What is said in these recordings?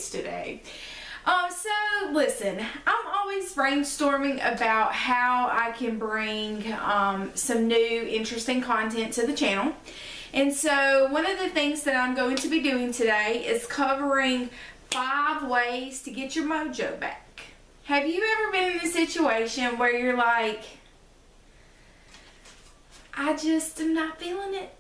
package today. So listen, I'm always brainstorming about how I can bring some new interesting content to the channel. And so one of the things that I'm going to be doing today is covering 5 ways to get your mojo back. Have you ever been in a situation where you're like, I just am not feeling it?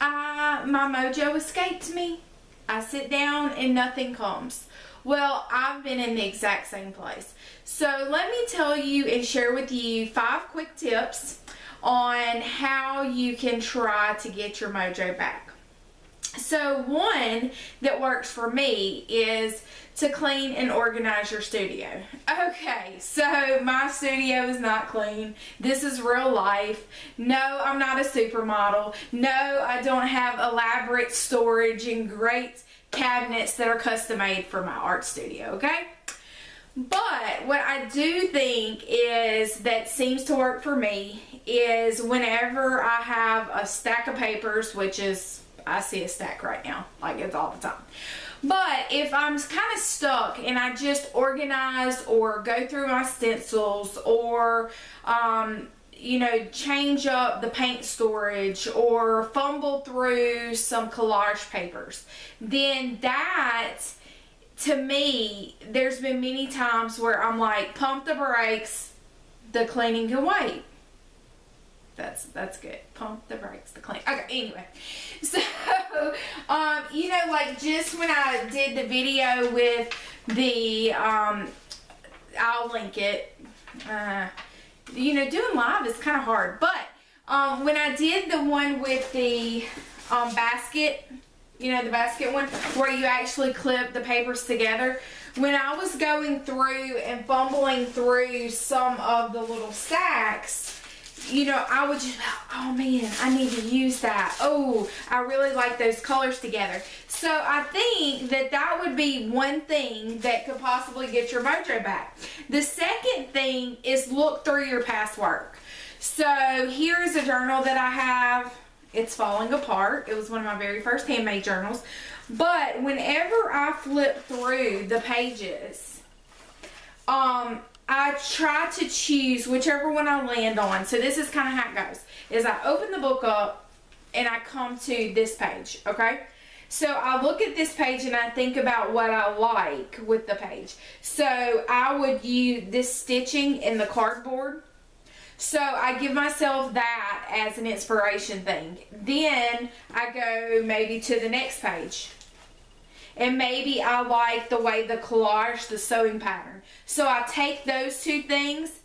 My mojo escaped me. I sit down and nothing comes. Well, I've been in the exact same place. So let me tell you and share with you 5 quick tips on how you can try to get your mojo back. So one that works for me is to clean and organize your studio. Okay, so my studio is not clean. This is real life. No, I'm not a supermodel. No, I don't have elaborate storage and great cabinets that are custom made for my art studio, okay? But what I do think is that seems to work for me is whenever I have a stack of papers, which is, I see a stack right now, like it's all the time. But if I'm kind of stuck and I just organize or go through my stencils or, you know, change up the paint storage or fumble through some collage papers, then that, to me, there's been many times where I'm like, pump the brakes, the cleaning can wait. That's good. Pump the brakes, the clean. Okay, anyway. So, you know, like just when I did the video with the, I'll link it. You know, doing live is kind of hard. But when I did the one with the basket, you know, the basket one, where you actually clip the papers together, when I was going through and fumbling through some of the little stacks, you know, I would just, oh man, I need to use that. Oh, I really like those colors together. So I think that that would be one thing that could possibly get your mojo back. The second thing is look through your past work. So here's a journal that I have. It's falling apart. It was one of my very first handmade journals. But whenever I flip through the pages, I try to choose whichever one I land on. So this is kind of how it goes. Is I open the book up and I come to this page, okay? So I look at this page and I think about what I like with the page. So I would use this stitching in the cardboard. So I give myself that as an inspiration thing. Then I go maybe to the next page. And maybe I like the way the collage, the sewing pattern. So I take those 2 things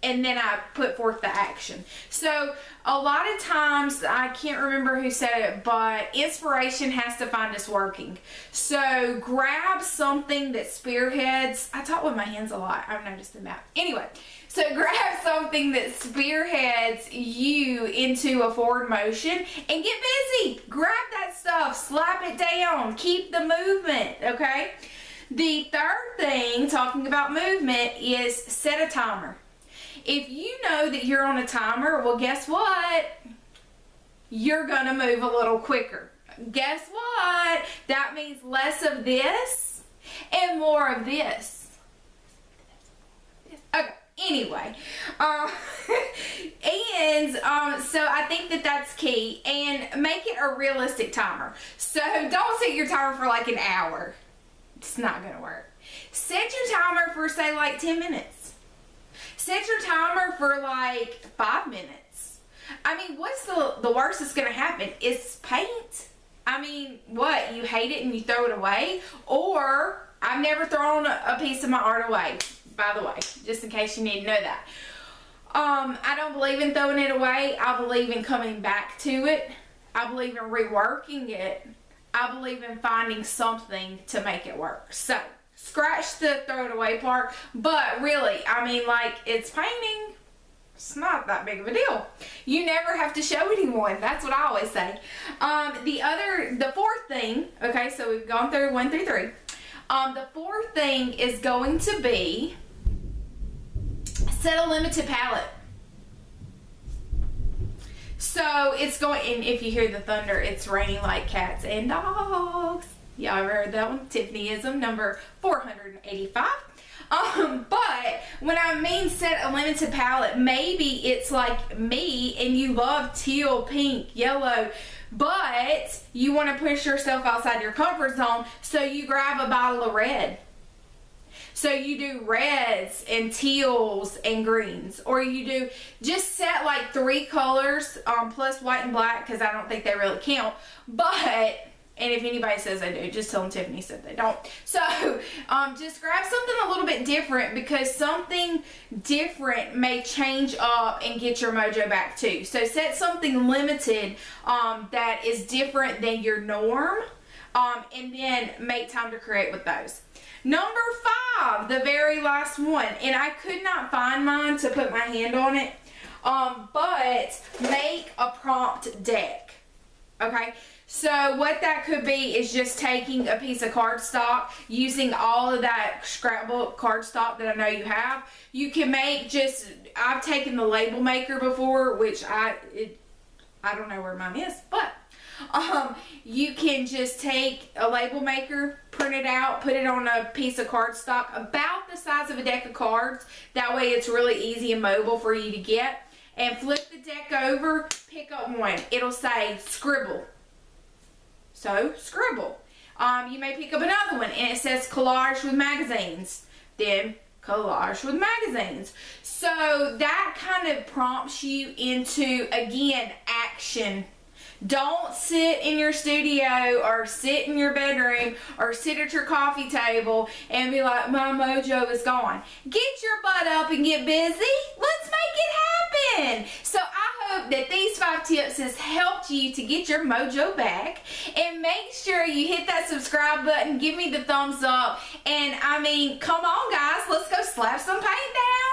and then I put forth the action. So a lot of times, I can't remember who said it, but inspiration has to find us working. So grab something that spearheads. I talk with my hands a lot. I've noticed that. Anyway, so grab something that spearheads you into a forward motion and get busy. Grab that stuff, slap it down, keep the movement, okay? The third thing, talking about movement, is set a timer. If you know that you're on a timer, well, guess what? You're going to move a little quicker. Guess what? That means less of this and more of this. Okay, anyway. So I think that that's key. And make it a realistic timer. So don't set your timer for like an hour. It's not going to work. Set your timer for, say, like 10 minutes. Set your timer for like 5 minutes. I mean, what's the worst that's going to happen? It's paint. I mean, what? You hate it and you throw it away? Or, I've never thrown a piece of my art away, by the way, just in case you need to know that. I don't believe in throwing it away. I believe in coming back to it. I believe in reworking it. I believe in finding something to make it work. So, scratch the throw it away part, but really, I mean, like, it's painting. It's not that big of a deal. You never have to show anyone. That's what I always say. The fourth thing, okay, so we've gone through 1 through 3. The fourth thing is going to be set a limited palette. So it's going, and if you hear the thunder, it's raining like cats and dogs. Y'all ever heard that one? Tiffanyism number 485. But when I mean set a limited palette, maybe it's like me and you love teal, pink, yellow, but you want to push yourself outside your comfort zone, so you grab a bottle of red. So you do reds and teals and greens, or you do just set like 3 colors plus white and black, because I don't think they really count. But, and if anybody says they do, just tell them Tiffany said they don't. So just grab something a little bit different, because something different may change up and get your mojo back too. So set something limited that is different than your norm, and then make time to create with those. Number 5, the very last one, and I could not find mine to put my hand on it, but make a prompt deck. Okay, so what that could be is just taking a piece of cardstock, using all of that scrapbook cardstock that I know you have. You can make just, I've taken the label maker before, which I don't know where mine is, but you can just take a label maker, print it out, put it on a piece of cardstock about the size of a deck of cards. That way it's really easy and mobile for you to get. And flip the deck over, pick up one. It'll say scribble. So scribble. You may pick up another one and it says collage with magazines. Then collage with magazines. So that kind of prompts you into, again, action. Don't sit in your studio or sit in your bedroom or sit at your coffee table and be like, my mojo is gone. Get your butt up and get busy. Let's make it happen. So I hope that these 5 tips has helped you to get your mojo back. And make sure you hit that subscribe button. Give me the thumbs up. And I mean, come on guys, let's go slap some paint down.